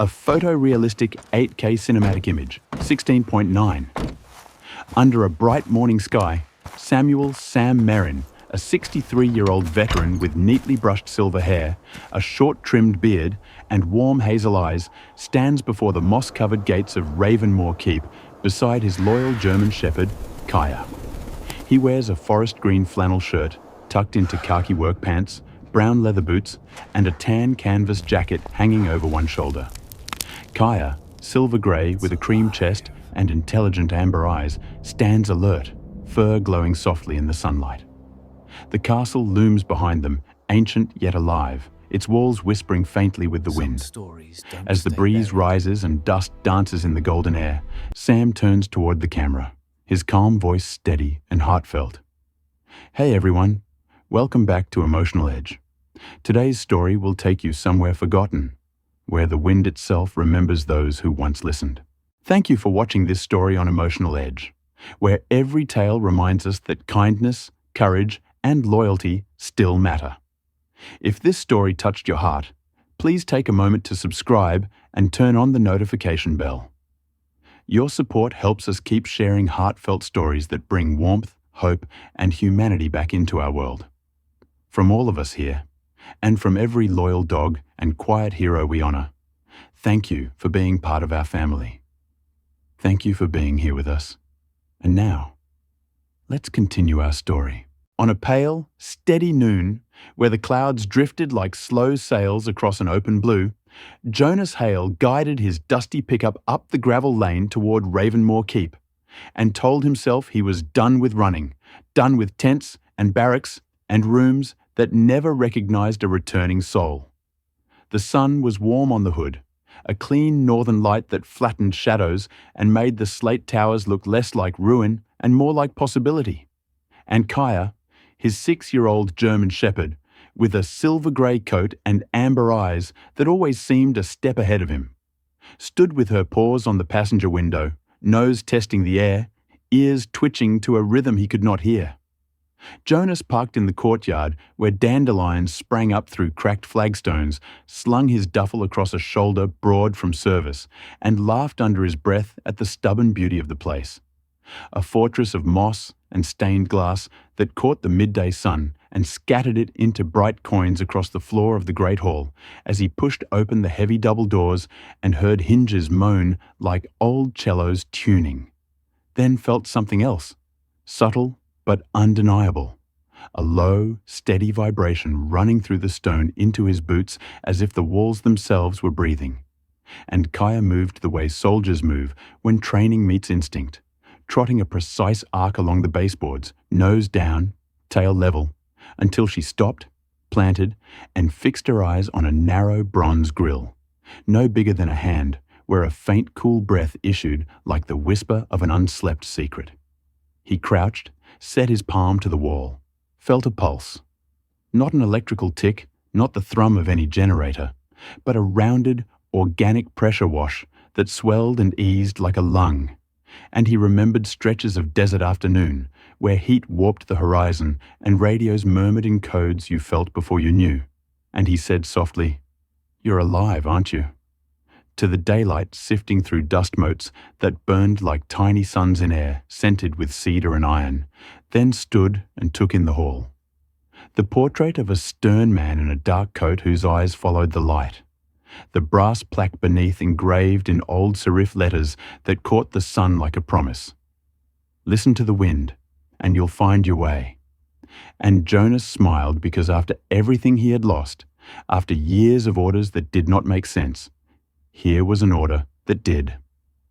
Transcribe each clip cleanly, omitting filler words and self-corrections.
a photorealistic 8K cinematic image, 16.9. Under a bright morning sky, Samuel Sam Merrin, a 63-year-old veteran with neatly brushed silver hair, a short-trimmed beard, and warm hazel eyes, stands before the moss-covered gates of Ravenmoor Keep beside his loyal German shepherd, Kaya. He wears a forest green flannel shirt, tucked into khaki work pants, brown leather boots, and a tan canvas jacket hanging over one shoulder. Kaya, silver grey with a cream chest and intelligent amber eyes, stands alert, fur glowing softly in the sunlight. The castle looms behind them, ancient yet alive, its walls whispering faintly with the wind. As the breeze rises and dust dances in the golden air, Sam turns toward the camera, his calm voice steady and heartfelt. Hey everyone, welcome back to Emotional Edge. Today's story will take you somewhere forgotten, where the wind itself remembers those who once listened. Thank you for watching this story on Emotional Edge, where every tale reminds us that kindness, courage, and loyalty still matter. If this story touched your heart, please take a moment to subscribe and turn on the notification bell. Your support helps us keep sharing heartfelt stories that bring warmth, hope, and humanity back into our world. From all of us here, and from every loyal dog and quiet hero we honor, thank you for being part of our family. Thank you for being here with us. And now, let's continue our story. On a pale, steady noon, where the clouds drifted like slow sails across an open blue, Jonas Hale guided his dusty pickup up the gravel lane toward Ravenmoor Keep, and told himself he was done with running, done with tents and barracks and rooms that never recognized a returning soul. The sun was warm on the hood, a clean northern light that flattened shadows and made the slate towers look less like ruin and more like possibility. And Kaya, his 6-year-old German shepherd, with a silver grey coat and amber eyes that always seemed a step ahead of him, stood with her paws on the passenger window, nose testing the air, ears twitching to a rhythm he could not hear. Jonas parked in the courtyard where dandelions sprang up through cracked flagstones, slung his duffel across a shoulder broad from service, and laughed under his breath at the stubborn beauty of the place. A fortress of moss and stained glass that caught the midday sun and scattered it into bright coins across the floor of the great hall as he pushed open the heavy double doors and heard hinges moan like old cellos tuning. Then felt something else, subtle but undeniable, a low, steady vibration running through the stone into his boots as if the walls themselves were breathing. And Kaya moved the way soldiers move when training meets instinct, trotting a precise arc along the baseboards, nose down, tail level, until she stopped, planted, and fixed her eyes on a narrow bronze grill, no bigger than a hand, where a faint cool breath issued like the whisper of an unslept secret. He crouched, set his palm to the wall, felt a pulse. Not an electrical tick, not the thrum of any generator, but a rounded, organic pressure wash that swelled and eased like a lung. And he remembered stretches of desert afternoon, where heat warped the horizon and radios murmured in codes you felt before you knew. And he said softly, "You're alive, aren't you?" To the daylight sifting through dust motes that burned like tiny suns in air, scented with cedar and iron, then stood and took in the hall. The portrait of a stern man in a dark coat whose eyes followed the light. The brass plaque beneath engraved in old serif letters that caught the sun like a promise. Listen to the wind, and you'll find your way. And Jonas smiled because after everything he had lost, after years of orders that did not make sense, here was an order that did.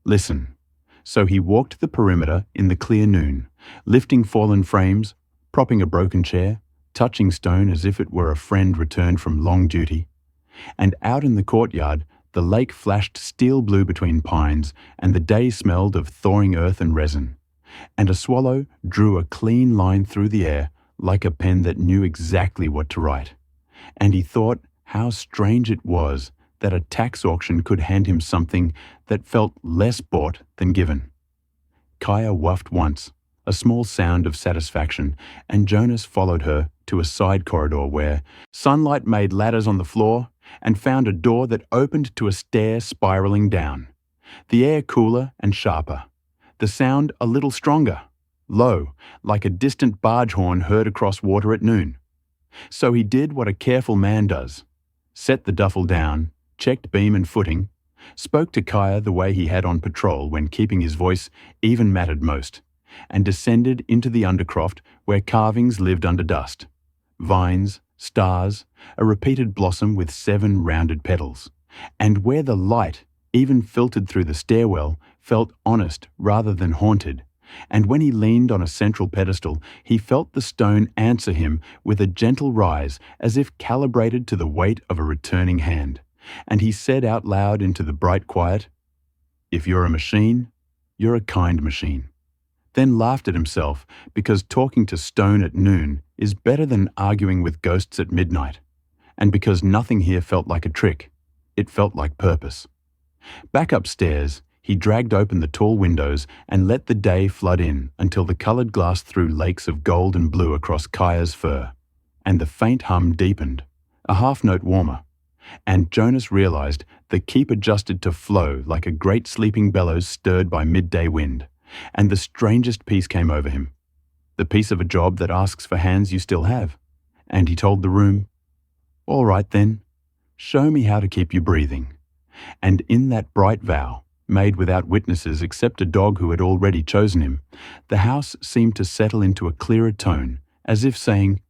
Listen. So he walked the perimeter in the clear noon, lifting fallen frames, propping a broken chair, touching stone as if it were a friend returned from long duty. And out in the courtyard, the lake flashed steel blue between pines, and the day smelled of thawing earth and resin. And a swallow drew a clean line through the air like a pen that knew exactly what to write. And he thought how strange it was that a tax auction could hand him something that felt less bought than given. Kaya whuffed once, a small sound of satisfaction, and Jonas followed her to a side corridor where sunlight made ladders on the floor and found a door that opened to a stair spiraling down. The air cooler and sharper. The sound a little stronger, low, like a distant barge horn heard across water at noon. So he did what a careful man does. Set the duffel down, checked beam and footing, spoke to Kaya the way he had on patrol when keeping his voice even mattered most, and descended into the undercroft where carvings lived under dust. Vines, stars, a repeated blossom with 7 rounded petals, and where the light, even filtered through the stairwell, felt honest rather than haunted, and when he leaned on a central pedestal, he felt the stone answer him with a gentle rise as if calibrated to the weight of a returning hand, and he said out loud into the bright quiet, "If you're a machine, you're a kind machine." Then laughed at himself because talking to stone at noon is better than arguing with ghosts at midnight, and because nothing here felt like a trick, it felt like purpose. Back upstairs, he dragged open the tall windows and let the day flood in until the coloured glass threw lakes of gold and blue across Kaya's fur, and the faint hum deepened, a half-note warmer, and Jonas realised the keep adjusted to flow like a great sleeping bellows stirred by midday wind, and the strangest peace came over him, the peace of a job that asks for hands you still have, and he told the room, "All right then, show me how to keep you breathing." And in that bright vow, made without witnesses except a dog who had already chosen him, the house seemed to settle into a clearer tone, as if saying,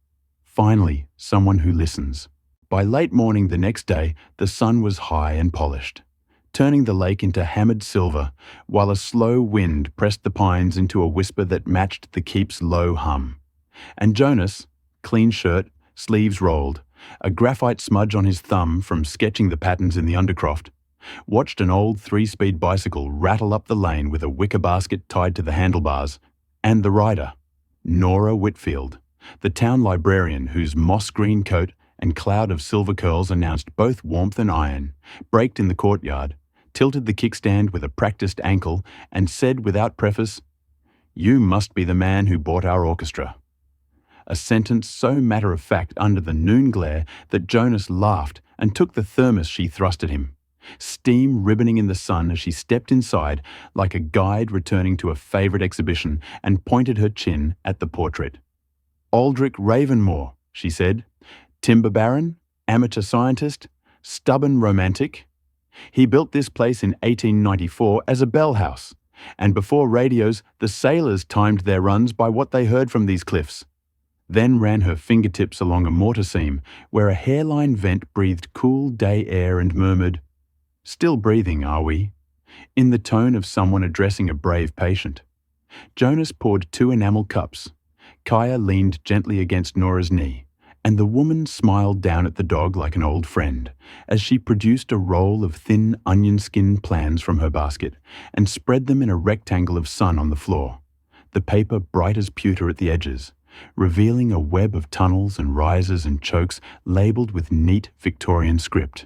"Finally, someone who listens." By late morning the next day, the sun was high and polished, turning the lake into hammered silver, while a slow wind pressed the pines into a whisper that matched the keep's low hum. And Jonas, clean shirt, sleeves rolled, a graphite smudge on his thumb from sketching the patterns in the undercroft, watched an old 3-speed bicycle rattle up the lane with a wicker basket tied to the handlebars, and the rider, Nora Whitfield, the town librarian whose moss-green coat and cloud of silver curls announced both warmth and iron, braked in the courtyard, tilted the kickstand with a practiced ankle, and said without preface, "You must be the man who bought our orchestra." A sentence so matter-of-fact under the noon glare that Jonas laughed and took the thermos she thrust at him, steam ribboning in the sun as she stepped inside like a guide returning to a favourite exhibition, and pointed her chin at the portrait. "Aldrich Ravenmore," she said, "timber baron, amateur scientist, stubborn romantic. He built this place in 1894 as a bell house, and before radios, the sailors timed their runs by what they heard from these cliffs." Then ran her fingertips along a mortar seam where a hairline vent breathed cool day air and murmured, "Still breathing, are we?" in the tone of someone addressing a brave patient. Jonas poured 2 enamel cups. Kaya leaned gently against Nora's knee, and the woman smiled down at the dog like an old friend as she produced a roll of thin onion skin plans from her basket and spread them in a rectangle of sun on the floor, the paper bright as pewter at the edges, revealing a web of tunnels and rises and chokes labelled with neat Victorian script: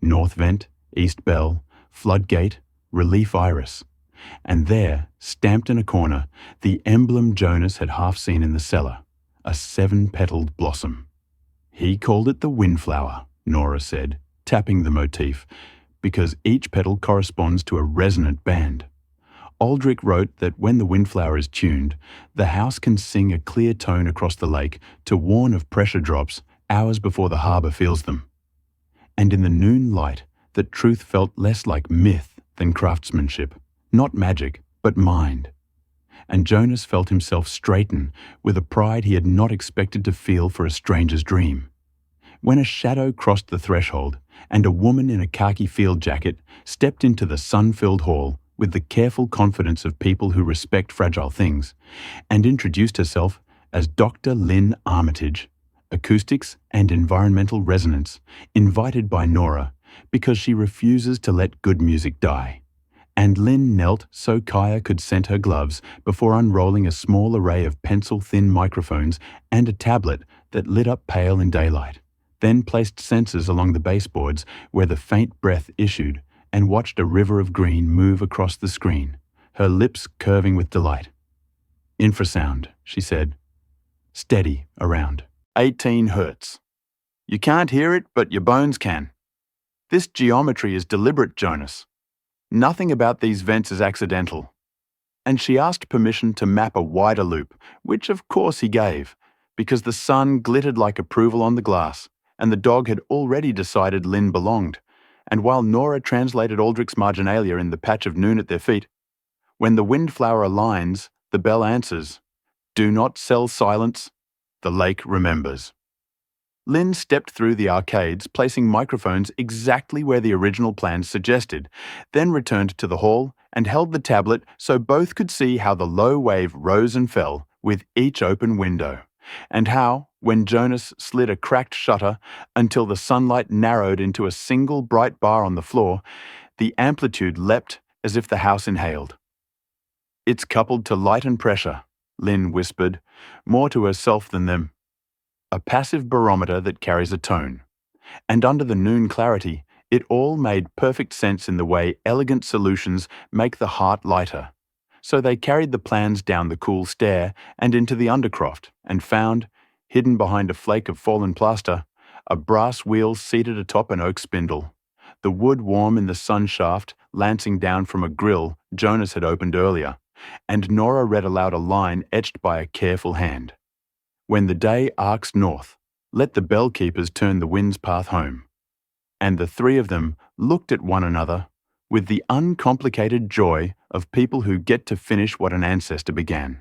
North Vent, East Bell, Floodgate, Relief Iris. And there, stamped in a corner, the emblem Jonas had half seen in the cellar, a 7-petalled blossom. "He called it the windflower," Nora said, tapping the motif, "because each petal corresponds to a resonant band. Aldrich wrote that when the windflower is tuned, the house can sing a clear tone across the lake to warn of pressure drops hours before the harbour feels them." And in the noon light, that truth felt less like myth than craftsmanship, not magic, but mind. And Jonas felt himself straighten with a pride he had not expected to feel for a stranger's dream. When a shadow crossed the threshold and a woman in a khaki field jacket stepped into the sun-filled hall with the careful confidence of people who respect fragile things, and introduced herself as Dr. Lynn Armitage, acoustics and environmental resonance, invited by Nora because she refuses to let good music die. And Lynn knelt so Kaya could scent her gloves before unrolling a small array of pencil-thin microphones and a tablet that lit up pale in daylight, then placed sensors along the baseboards where the faint breath issued, and watched a river of green move across the screen, her lips curving with delight. "Infrasound," she said. "Steady around 18 hertz. You can't hear it, but your bones can. This geometry is deliberate, Jonas. Nothing about these vents is accidental. And she asked permission to map a wider loop, which of course he gave, because the sun glittered like approval on the glass, and the dog had already decided Lynn belonged. And while Nora translated Aldrich's marginalia in the patch of noon at their feet, when the windflower aligns, the bell answers. Do not sell silence. The lake remembers. Lynn stepped through the arcades, placing microphones exactly where the original plans suggested, then returned to the hall and held the tablet so both could see how the low wave rose and fell with each open window, and how, when Jonas slid a cracked shutter until the sunlight narrowed into a single bright bar on the floor, the amplitude leapt as if the house inhaled. It's coupled to light and pressure, Lynn whispered, more to herself than them. A passive barometer that carries a tone. And under the noon clarity, it all made perfect sense in the way elegant solutions make the heart lighter. So they carried the plans down the cool stair and into the undercroft and found, hidden behind a flake of fallen plaster, a brass wheel seated atop an oak spindle. The wood warm in the sun shaft, lancing down from a grill Jonas had opened earlier, and Nora read aloud a line etched by a careful hand. When the day arcs north, let the bell keepers turn the wind's path home. And the three of them looked at one another with the uncomplicated joy of people who get to finish what an ancestor began.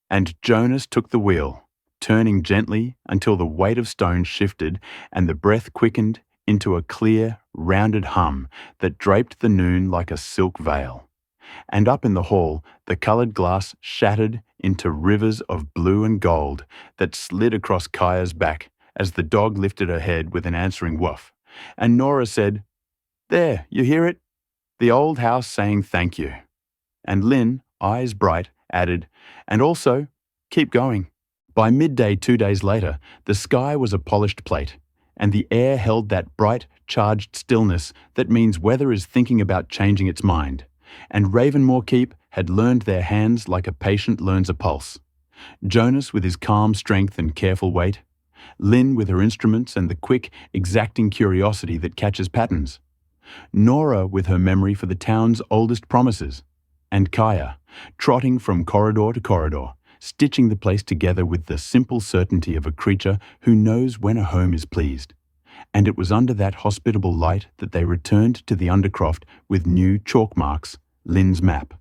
And Jonas took the wheel, turning gently until the weight of stone shifted and the breath quickened into a clear, rounded hum that draped the noon like a silk veil. And up in the hall, the coloured glass shattered into rivers of blue and gold that slid across Kaya's back as the dog lifted her head with an answering woof. And Nora said, There, you hear it? The old house saying thank you. And Lynn, eyes bright, added, And also, keep going. By midday 2 days later, the sky was a polished plate, and the air held that bright, charged stillness that means weather is thinking about changing its mind. And Ravenmore Keep had learned their hands like a patient learns a pulse. Jonas with his calm strength and careful weight, Lynn with her instruments and the quick, exacting curiosity that catches patterns, Nora with her memory for the town's oldest promises, and Kaya, trotting from corridor to corridor, stitching the place together with the simple certainty of a creature who knows when a home is pleased. And it was under that hospitable light that they returned to the undercroft with new chalk marks, Lynn's map,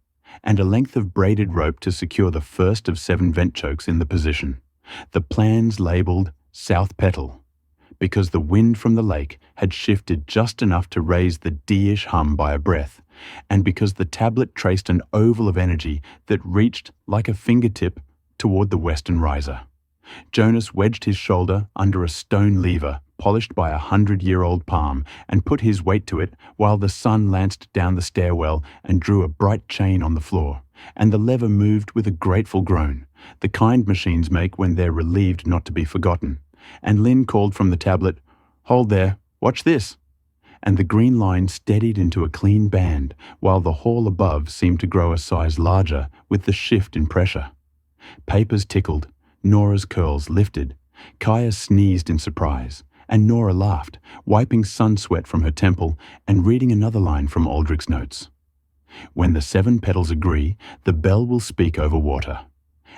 and a length of braided rope to secure the first of 7 vent chokes in the position. The plans labelled South Petal, because the wind from the lake had shifted just enough to raise the D-ish hum by a breath, and because the tablet traced an oval of energy that reached like a fingertip toward the western riser. Jonas wedged his shoulder under a stone lever polished by a 100-year-old palm and put his weight to it while the sun lanced down the stairwell and drew a bright chain on the floor, and the lever moved with a grateful groan, the kind machines make when they're relieved not to be forgotten. And Lynn called from the tablet, Hold there, watch this. And the green line steadied into a clean band while the hall above seemed to grow a size larger with the shift in pressure. Papers tickled, Nora's curls lifted, Kaya sneezed in surprise, and Nora laughed, wiping sun sweat from her temple and reading another line from Aldrich's notes. When the 7 petals agree, the bell will speak over water.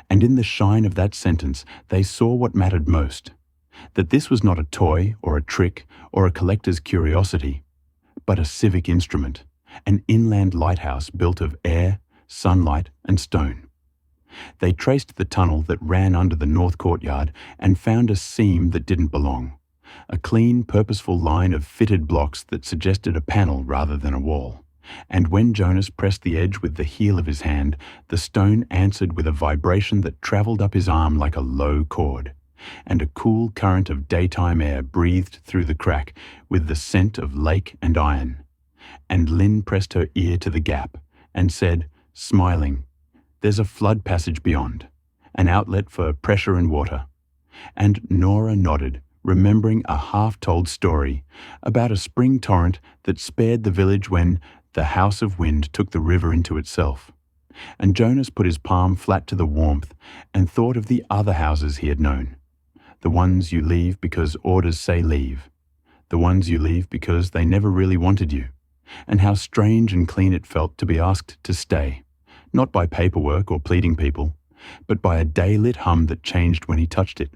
And in the shine of that sentence, they saw what mattered most, that this was not a toy or a trick or a collector's curiosity, but a civic instrument, an inland lighthouse built of air, sunlight, and stone. They traced the tunnel that ran under the north courtyard and found a seam that didn't belong, a clean, purposeful line of fitted blocks that suggested a panel rather than a wall. And when Jonas pressed the edge with the heel of his hand, the stone answered with a vibration that travelled up his arm like a low chord, and a cool current of daytime air breathed through the crack with the scent of lake and iron. And Lynn pressed her ear to the gap and said, smiling, There's a flood passage beyond, an outlet for pressure and water. And Nora nodded, remembering a half-told story about a spring torrent that spared the village when the House of Wind took the river into itself. And Jonas put his palm flat to the warmth and thought of the other houses he had known, the ones you leave because orders say leave, the ones you leave because they never really wanted you, and how strange and clean it felt to be asked to stay, not by paperwork or pleading people, but by a day-lit hum that changed when he touched it.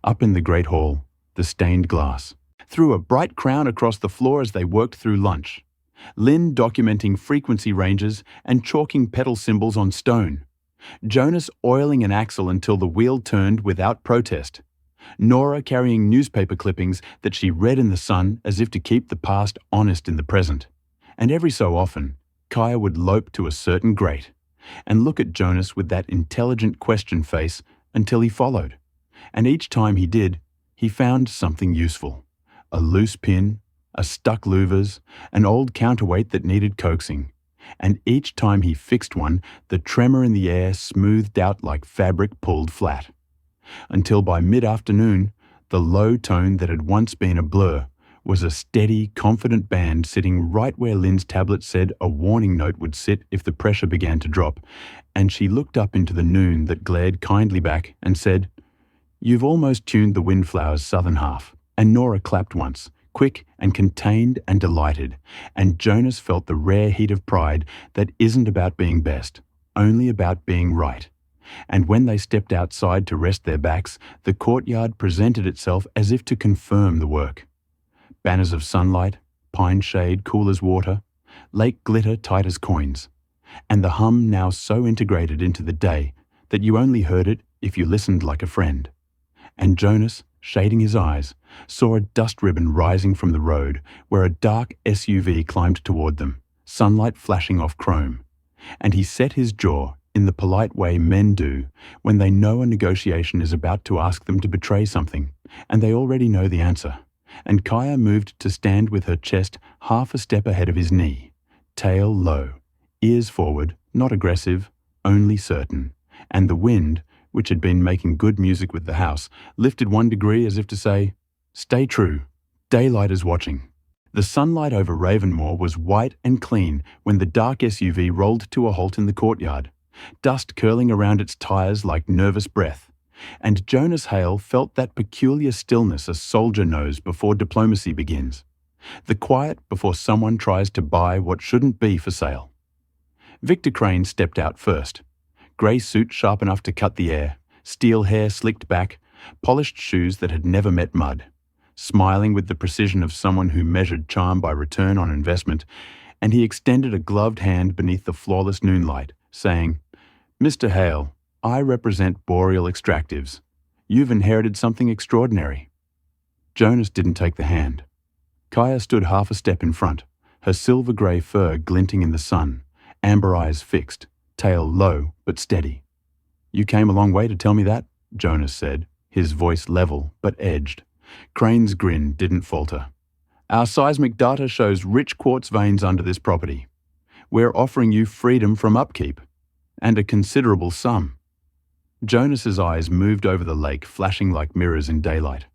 Up in the great hall, the stained glass threw a bright crown across the floor as they worked through lunch. Lynn documenting frequency ranges and chalking pedal symbols on stone. Jonas oiling an axle until the wheel turned without protest. Nora carrying newspaper clippings that she read in the sun as if to keep the past honest in the present. And every so often, Kaya would lope to a certain grate and look at Jonas with that intelligent question face until he followed. And each time he did, he found something useful. A loose pin, a stuck louvers, an old counterweight that needed coaxing. And each time he fixed one, the tremor in the air smoothed out like fabric pulled flat. Until by mid-afternoon, the low tone that had once been a blur was a steady, confident band sitting right where Lynn's tablet said a warning note would sit if the pressure began to drop, and she looked up into the noon that glared kindly back and said, "You've almost tuned the Windflower's southern half." And Nora clapped once, quick and contained and delighted, and Jonas felt the rare heat of pride that isn't about being best, only about being right. And when they stepped outside to rest their backs, the courtyard presented itself as if to confirm the work. Banners of sunlight, pine shade cool as water, lake glitter tight as coins, and the hum now so integrated into the day that you only heard it if you listened like a friend. And Jonas, shading his eyes, saw a dust ribbon rising from the road where a dark SUV climbed toward them, sunlight flashing off chrome. And he set his jaw in the polite way men do when they know a negotiation is about to ask them to betray something, and they already know the answer. And Kaya moved to stand with her chest half a step ahead of his knee, tail low, ears forward, not aggressive, only certain, and the wind, which had been making good music with the house, lifted 1 degree as if to say, "Stay true, daylight is watching." The sunlight over Ravenmore was white and clean when the dark SUV rolled to a halt in the courtyard, dust curling around its tires like nervous breath. And Jonas Hale felt that peculiar stillness a soldier knows before diplomacy begins, the quiet before someone tries to buy what shouldn't be for sale. Victor Crane stepped out first. Grey suit sharp enough to cut the air, steel hair slicked back, polished shoes that had never met mud, smiling with the precision of someone who measured charm by return on investment, and he extended a gloved hand beneath the flawless noonlight, saying, "Mr. Hale, I represent Boreal Extractives. You've inherited something extraordinary." Jonas didn't take the hand. Kaya stood half a step in front, her silver-grey fur glinting in the sun, amber eyes fixed, tail low but steady. "You came a long way to tell me that," Jonas said, his voice level but edged. Crane's grin didn't falter. "Our seismic data shows rich quartz veins under this property. We're offering you freedom from upkeep, and a considerable sum." Jonas's eyes moved over the lake, flashing like mirrors in daylight,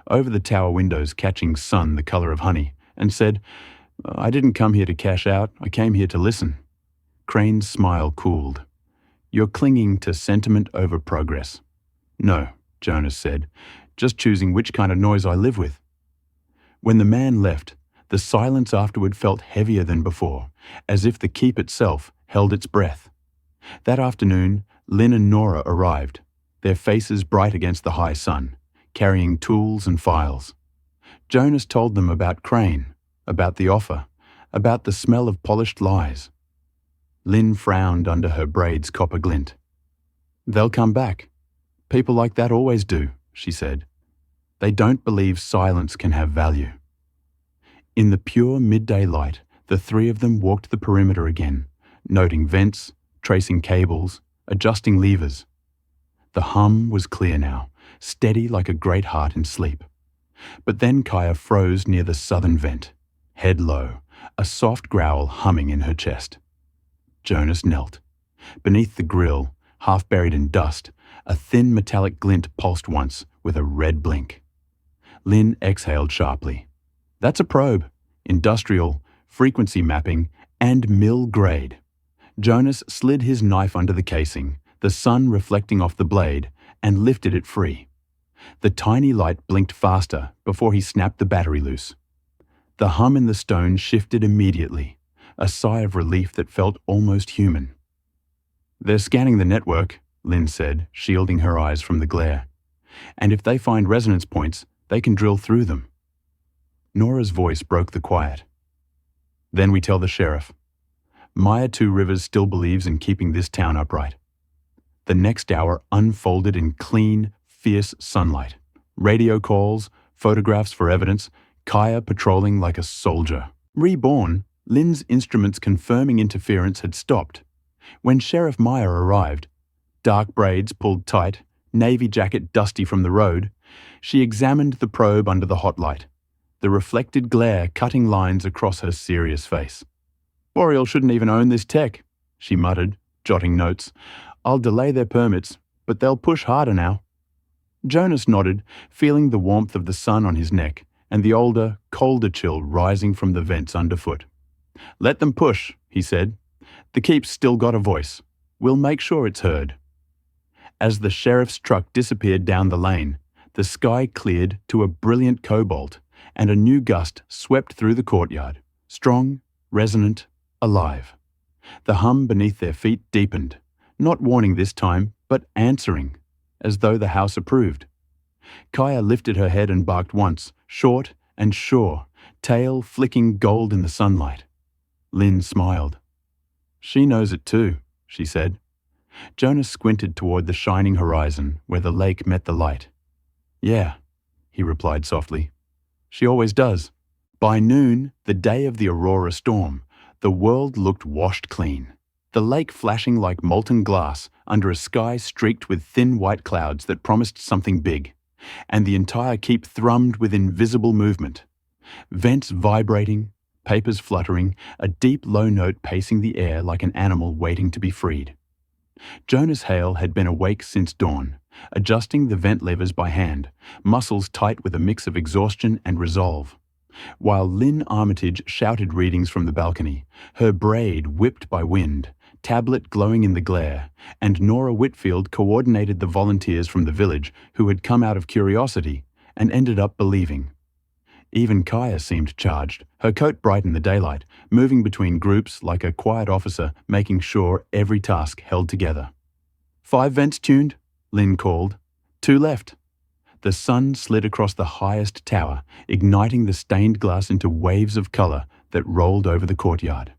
over the tower windows catching sun the color of honey, and said, "I didn't come here to cash out, I came here to listen." Crane's smile cooled. "You're clinging to sentiment over progress." "No," Jonas said, "just choosing which kind of noise I live with." When the man left, the silence afterward felt heavier than before, as if the keep itself held its breath. That afternoon, Lynn and Nora arrived, their faces bright against the high sun, carrying tools and files. Jonas told them about Crane, about the offer, about the smell of polished lies. Lynn frowned under her braid's copper glint. "They'll come back. People like that always do," she said. "They don't believe silence can have value." In the pure midday light, the three of them walked the perimeter again, noting vents, tracing cables, adjusting levers. The hum was clear now, steady like a great heart in sleep. But then Kaya froze near the southern vent, head low, a soft growl humming in her chest. Jonas knelt. Beneath the grill, half buried in dust, a thin metallic glint pulsed once with a red blink. Lynn exhaled sharply. "That's a probe. Industrial, frequency mapping, and mill grade." Jonas slid his knife under the casing, the sun reflecting off the blade, and lifted it free. The tiny light blinked faster before he snapped the battery loose. The hum in the stone shifted immediately, a sigh of relief that felt almost human. "They're scanning the network," Lynn said, shielding her eyes from the glare. "And if they find resonance points, they can drill through them." Nora's voice broke the quiet. "Then we tell the sheriff. Maya Two Rivers still believes in keeping this town upright." The next hour unfolded in clean, fierce sunlight. Radio calls, photographs for evidence, Kaya patrolling like a soldier. Reborn, Lynn's instruments confirming interference had stopped. When Sheriff Meyer arrived, dark braids pulled tight, navy jacket dusty from the road, she examined the probe under the hot light, the reflected glare cutting lines across her serious face. "Boreal shouldn't even own this tech," she muttered, jotting notes. "I'll delay their permits, but they'll push harder now." Jonas nodded, feeling the warmth of the sun on his neck and the older, colder chill rising from the vents underfoot. "Let them push," he said. "The keep's still got a voice. We'll make sure it's heard." As the sheriff's truck disappeared down the lane, the sky cleared to a brilliant cobalt, and a new gust swept through the courtyard, strong, resonant, alive. The hum beneath their feet deepened, not warning this time, but answering, as though the house approved. Kaya lifted her head and barked once, short and sure, tail flicking gold in the sunlight. Lynn smiled. "She knows it too," she said. Jonas squinted toward the shining horizon where the lake met the light. "Yeah," he replied softly. "She always does." By noon, the day of the Aurora storm, the world looked washed clean. The lake flashing like molten glass under a sky streaked with thin white clouds that promised something big, and the entire keep thrummed with invisible movement. Vents vibrating, papers fluttering, a deep low note pacing the air like an animal waiting to be freed. Jonas Hale had been awake since dawn, adjusting the vent levers by hand, muscles tight with a mix of exhaustion and resolve. While Lynn Armitage shouted readings from the balcony, her braid whipped by wind, tablet glowing in the glare, and Nora Whitfield coordinated the volunteers from the village who had come out of curiosity and ended up believing. Even Kaya seemed charged, her coat bright in the daylight, moving between groups like a quiet officer making sure every task held together. 5 vents tuned, Lynn called. 2 left. The sun slid across the highest tower, igniting the stained glass into waves of color that rolled over the courtyard.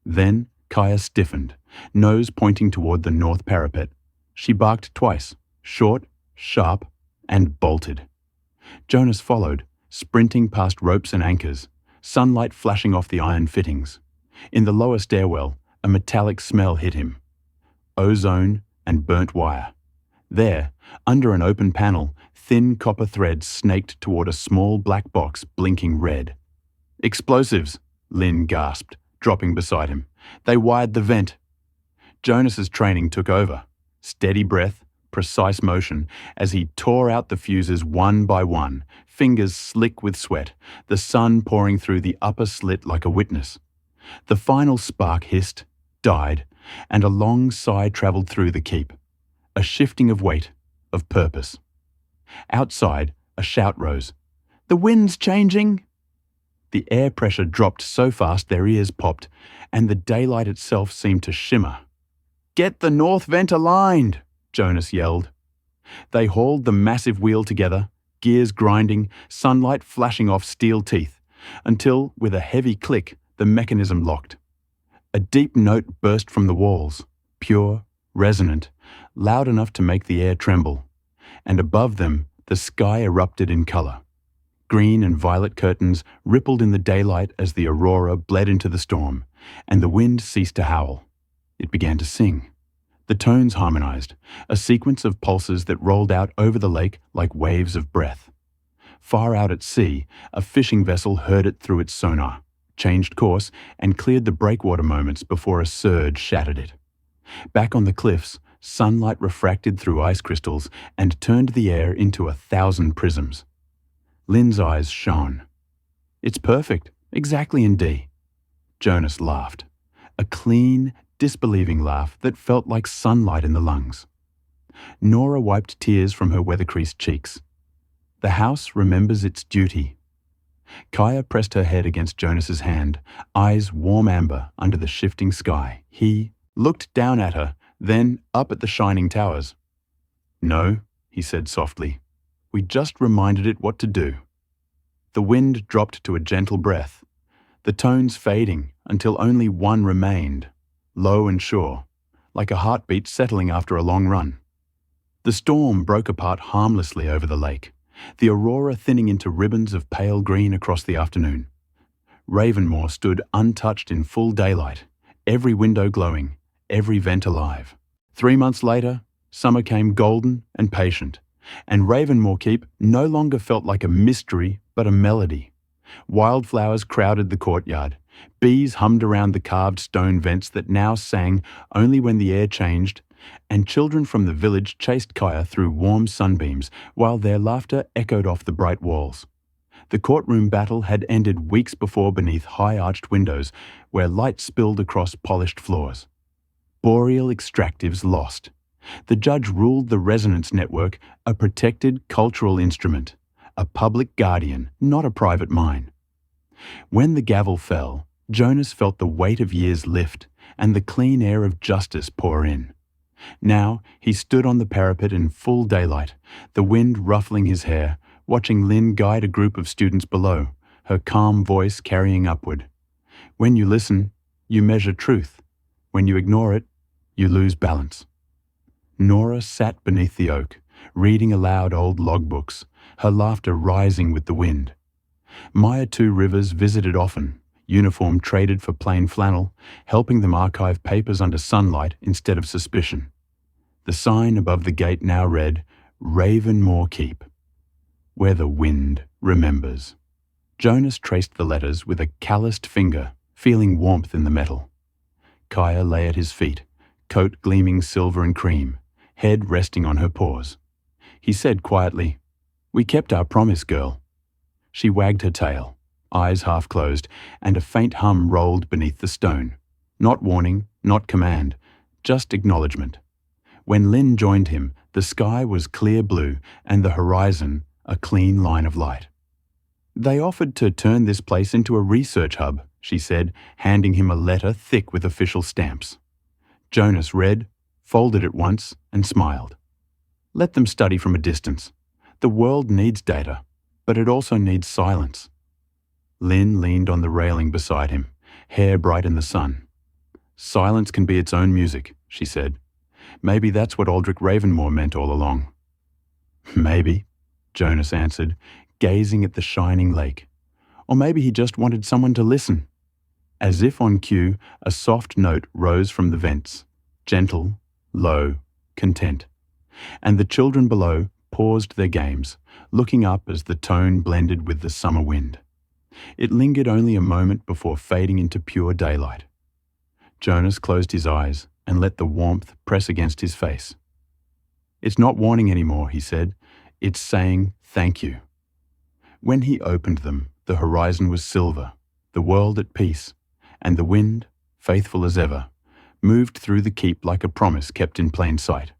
Then Kaya stiffened, nose pointing toward the north parapet. She barked twice, short, sharp, and bolted. Jonas followed, sprinting past ropes and anchors, sunlight flashing off the iron fittings. In the lower stairwell, a metallic smell hit him. Ozone and burnt wire. There, under an open panel, thin copper threads snaked toward a small black box blinking red. "Explosives," Lynn gasped, dropping beside him. "They wired the vent." Jonas's training took over. Steady breath, precise motion, as he tore out the fuses one by one, fingers slick with sweat, the sun pouring through the upper slit like a witness. The final spark hissed, died, and a long sigh traveled through the keep. A shifting of weight, of purpose. Outside, a shout rose. "The wind's changing!" The air pressure dropped so fast their ears popped, and the daylight itself seemed to shimmer. "Get the north vent aligned!" Jonas yelled. They hauled the massive wheel together, gears grinding, sunlight flashing off steel teeth, until, with a heavy click, the mechanism locked. A deep note burst from the walls, pure, resonant, loud enough to make the air tremble, and above them the sky erupted in color. Green and violet curtains rippled in the daylight as the aurora bled into the storm, and the wind ceased to howl. It began to sing. The tones harmonized, a sequence of pulses that rolled out over the lake like waves of breath. Far out at sea, a fishing vessel heard it through its sonar, changed course, and cleared the breakwater moments before a surge shattered it. Back on the cliffs, sunlight refracted through ice crystals and turned the air into 1,000 prisms. Lynn's eyes shone. "It's perfect, exactly in D." Jonas laughed, a clean, disbelieving laugh that felt like sunlight in the lungs. Nora wiped tears from her weather-creased cheeks. The house remembers its duty. Kaya pressed her head against Jonas's hand, eyes warm amber under the shifting sky. He looked down at her, then up at the shining towers. "No," he said softly. "We just reminded it what to do." The wind dropped to a gentle breath, the tones fading until only one remained, low and sure, like a heartbeat settling after a long run. The storm broke apart harmlessly over the lake, the aurora thinning into ribbons of pale green across the afternoon. Ravenmoor stood untouched in full daylight, every window glowing, every vent alive. 3 months later, summer came golden and patient, and Ravenmoor Keep no longer felt like a mystery but a melody. Wildflowers crowded the courtyard, bees hummed around the carved stone vents that now sang only when the air changed, and children from the village chased Kaya through warm sunbeams while their laughter echoed off the bright walls. The courtroom battle had ended weeks before beneath high-arched windows where light spilled across polished floors. Boreal extractives lost. The judge ruled the resonance network a protected cultural instrument, a public guardian, not a private mine. When the gavel fell, Jonas felt the weight of years lift and the clean air of justice pour in. Now he stood on the parapet in full daylight, the wind ruffling his hair, watching Lynn guide a group of students below, her calm voice carrying upward. When you listen, you measure truth. When you ignore it, you lose balance. Nora sat beneath the oak, reading aloud old logbooks, her laughter rising with the wind. Maya Two Rivers visited often, uniform traded for plain flannel, helping them archive papers under sunlight instead of suspicion. The sign above the gate now read, Ravenmoor Keep, where the wind remembers. Jonas traced the letters with a calloused finger, feeling warmth in the metal. Kaya lay at his feet, coat gleaming silver and cream, head resting on her paws. He said quietly, "We kept our promise, girl." She wagged her tail, eyes half closed, and a faint hum rolled beneath the stone. Not warning, not command, just acknowledgement. When Lynn joined him, the sky was clear blue and the horizon a clean line of light. "They offered to turn this place into a research hub," she said, handing him a letter thick with official stamps. Jonas read, folded it once, and smiled. "Let them study from a distance. The world needs data, but it also needs silence." Lynn leaned on the railing beside him, hair bright in the sun. "Silence can be its own music," she said. "Maybe that's what Aldrich Ravenmoor meant all along." "Maybe," Jonas answered, gazing at the shining lake. "Or maybe he just wanted someone to listen." As if on cue, a soft note rose from the vents, gentle, low, content. And the children below paused their games, looking up as the tone blended with the summer wind. It lingered only a moment before fading into pure daylight. Jonas closed his eyes and let the warmth press against his face. "It's not warning anymore," he said. "It's saying thank you." When he opened them, the horizon was silver, the world at peace, and the wind, faithful as ever, moved through the keep like a promise kept in plain sight.